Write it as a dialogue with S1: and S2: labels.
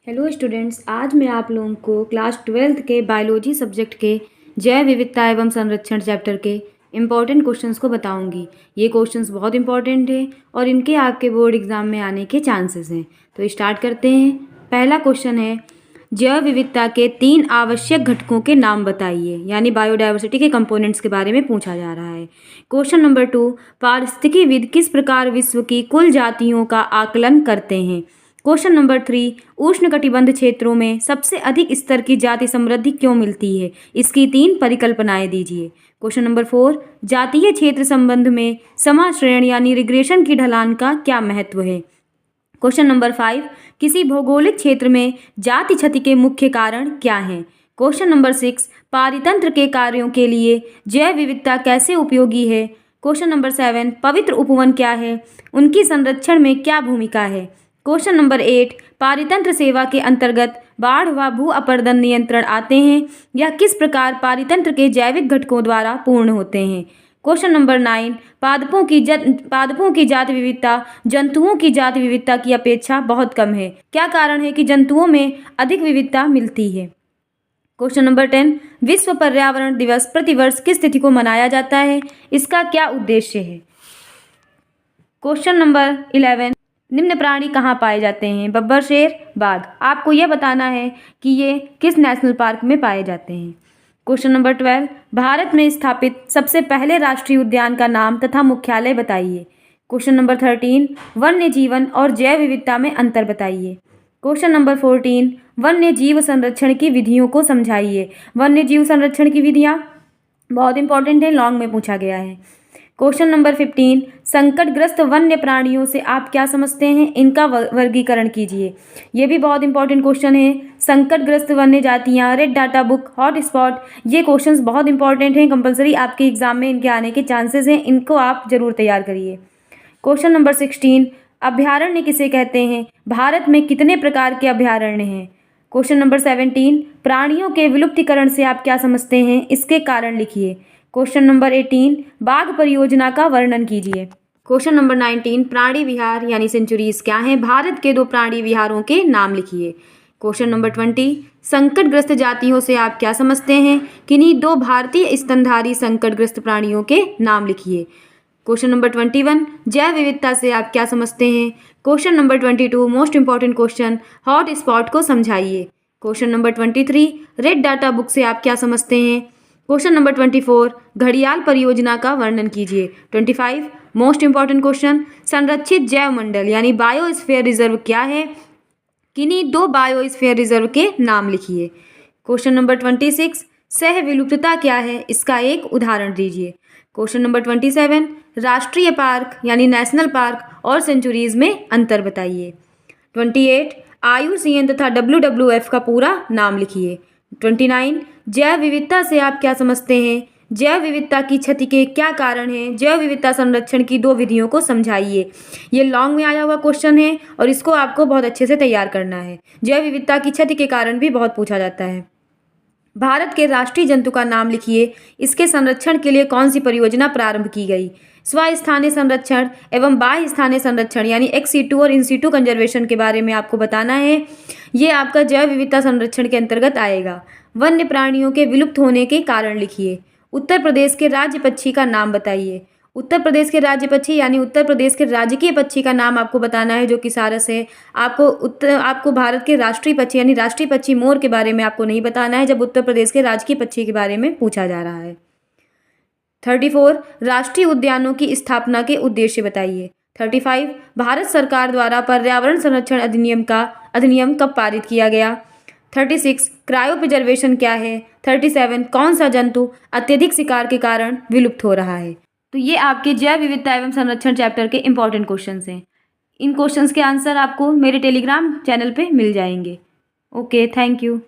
S1: Hello students, आज मैं आप लोगों को क्लास 12th के बायोलॉजी सब्जेक्ट के जैव विविधता एवं संरक्षण चैप्टर के इम्पॉर्टेंट क्वेश्चंस को बताऊंगी। ये क्वेश्चंस बहुत इंपॉर्टेंट है और इनके आपके बोर्ड एग्जाम में आने के चांसेस हैं। तो स्टार्ट करते हैं। पहला क्वेश्चन है, जैव विविधता के 3 आवश्यक घटकों के नाम बताइए, यानी बायोडाइवर्सिटी के कंपोनेंट्स के बारे में पूछा जा रहा है। क्वेश्चन नंबर 2, पारिस्थितिकीविद किस प्रकार विश्व की कुल जातियों का आकलन करते हैं। क्वेश्चन नंबर 3, उष्णकटिबंध क्षेत्रों में सबसे अधिक स्तर की जाति समृद्धि क्यों मिलती है, इसकी 3 परिकल्पनाएं दीजिए। क्वेश्चन नंबर 4, जातीय क्षेत्र संबंध में समाश्रयण यानी रिग्रेशन की ढलान का क्या महत्व है। क्वेश्चन नंबर 5, किसी भौगोलिक क्षेत्र में जाति क्षति के मुख्य कारण क्या हैं। क्वेश्चन नंबर 6, पारितंत्र के कार्यों के लिए जैव विविधता कैसे उपयोगी है। क्वेश्चन नंबर 7, पवित्र उपवन क्या है, उनकी संरक्षण में क्या भूमिका है। क्वेश्चन नंबर 8, पारितंत्र सेवा के अंतर्गत बाढ़ व भू अपरदन नियंत्रण आते हैं, यह किस प्रकार पारितंत्र के जैविक घटकों द्वारा पूर्ण होते हैं। क्वेश्चन नंबर 9, पादपों की जाति विविधता जंतुओं की जाति विविधता की अपेक्षा बहुत कम है, क्या कारण है कि जंतुओं में अधिक विविधता मिलती है। क्वेश्चन नंबर 10, विश्व पर्यावरण दिवस प्रतिवर्ष किस तिथि को मनाया जाता है, इसका क्या उद्देश्य है। क्वेश्चन नंबर 11, निम्न प्राणी कहाँ पाए जाते हैं, बब्बर, शेर, बाघ। आपको यह बताना है कि ये किस नेशनल पार्क में पाए जाते हैं। क्वेश्चन नंबर 12, भारत में स्थापित सबसे पहले राष्ट्रीय उद्यान का नाम तथा मुख्यालय बताइए। क्वेश्चन नंबर 13, वन्य जीवन और जैव विविधता में अंतर बताइए। क्वेश्चन नंबर 14, वन्य जीव संरक्षण की विधियों को समझाइए। वन्य जीव संरक्षण की विधियाँ बहुत इंपॉर्टेंट है, लॉन्ग में पूछा गया है। क्वेश्चन नंबर 15, संकटग्रस्त वन्य प्राणियों से आप क्या समझते हैं, इनका वर्गीकरण कीजिए। ये भी बहुत इंपॉर्टेंट क्वेश्चन है। संकटग्रस्त वन्य जातियाँ, red data book, hot spot, ये क्वेश्चंस बहुत इंपॉर्टेंट हैं, कंपलसरी आपके एग्जाम में इनके आने के चांसेस हैं, इनको आप जरूर तैयार करिए। क्वेश्चन नंबर 16, अभयारण्य किसे कहते हैं, भारत में कितने प्रकार के अभयारण्य हैं। क्वेश्चन नंबर 17, प्राणियों के विलुप्तीकरण से आप क्या समझते हैं, इसके कारण लिखिए। क्वेश्चन नंबर 18, बाघ परियोजना का वर्णन कीजिए। क्वेश्चन नंबर 19, प्राणी विहार यानी सेंचुरीज क्या हैं, भारत के 2 प्राणी विहारों के नाम लिखिए। क्वेश्चन नंबर 20, संकटग्रस्त जातियों से आप क्या समझते हैं, किन्हीं 2 भारतीय स्तनधारी संकटग्रस्त प्राणियों के नाम लिखिए। क्वेश्चन नंबर 21, जैव विविधता से आप क्या समझते हैं। Question number 22, most important question, hot spot को समझाइए। Question number 23, red data book से आप क्या समझते हैं। क्वेश्चन नंबर 24, घड़ियाल परियोजना का वर्णन कीजिए। 25, मोस्ट इंपॉर्टेंट क्वेश्चन, संरक्षित जैव मंडल यानी बायोस्फीयर रिजर्व क्या है, किन्हीं 2 बायोस्फीयर रिजर्व के नाम लिखिए। क्वेश्चन नंबर 26, सह विलुप्तता क्या है, इसका एक उदाहरण दीजिए। क्वेश्चन नंबर 27, राष्ट्रीय पार्क यानी नेशनल पार्क और सेंचुरीज में अंतर बताइए। 28, IUCN तथा WWF का पूरा नाम लिखिए। 29, जैव विविधता से आप क्या समझते हैं, जैव विविधता की क्षति के क्या कारण हैं, जैव विविधता संरक्षण की 2 विधियों को समझाइए। ये लॉन्ग में आया हुआ क्वेश्चन है और इसको आपको बहुत अच्छे से तैयार करना है। जैव विविधता की क्षति के कारण भी बहुत पूछा जाता है। भारत के राष्ट्रीय जंतु का नाम लिखिए, इसके संरक्षण के लिए कौन सी परियोजना प्रारंभ की गई। स्वस्थानीय संरक्षण एवं बाह्य स्थानीय संरक्षण यानी एक्स सीटू और इन सीटू कंजर्वेशन के बारे में आपको बताना है। ये आपका जैव विविधता संरक्षण के अंतर्गत आएगा। वन्य प्राणियों के विलुप्त होने के कारण लिखिए। उत्तर प्रदेश के राज्य पक्षी का नाम बताइए। उत्तर प्रदेश के राज्य पक्षी यानी उत्तर प्रदेश के राजकीय पक्षी का नाम आपको बताना है, जो कि सारस है। आपको भारत के राष्ट्रीय पक्षी यानी राष्ट्रीय पक्षी मोर के बारे में आपको नहीं बताना है, जब उत्तर प्रदेश के राजकीय पक्षी के बारे में पूछा जा रहा है। 34, राष्ट्रीय उद्यानों की स्थापना के उद्देश्य बताइए। 35, भारत सरकार द्वारा पर्यावरण संरक्षण अधिनियम कब पारित किया गया। 36, क्रायो प्रिजर्वेशन क्या है। 37, कौन सा जंतु अत्यधिक शिकार के कारण विलुप्त हो रहा है। तो ये आपके जैव विविधता एवं संरक्षण चैप्टर के इंपॉर्टेंट क्वेश्चंस हैं। इन क्वेश्चंस के आंसर आपको मेरे टेलीग्राम चैनल पे मिल जाएंगे। Okay, thank you.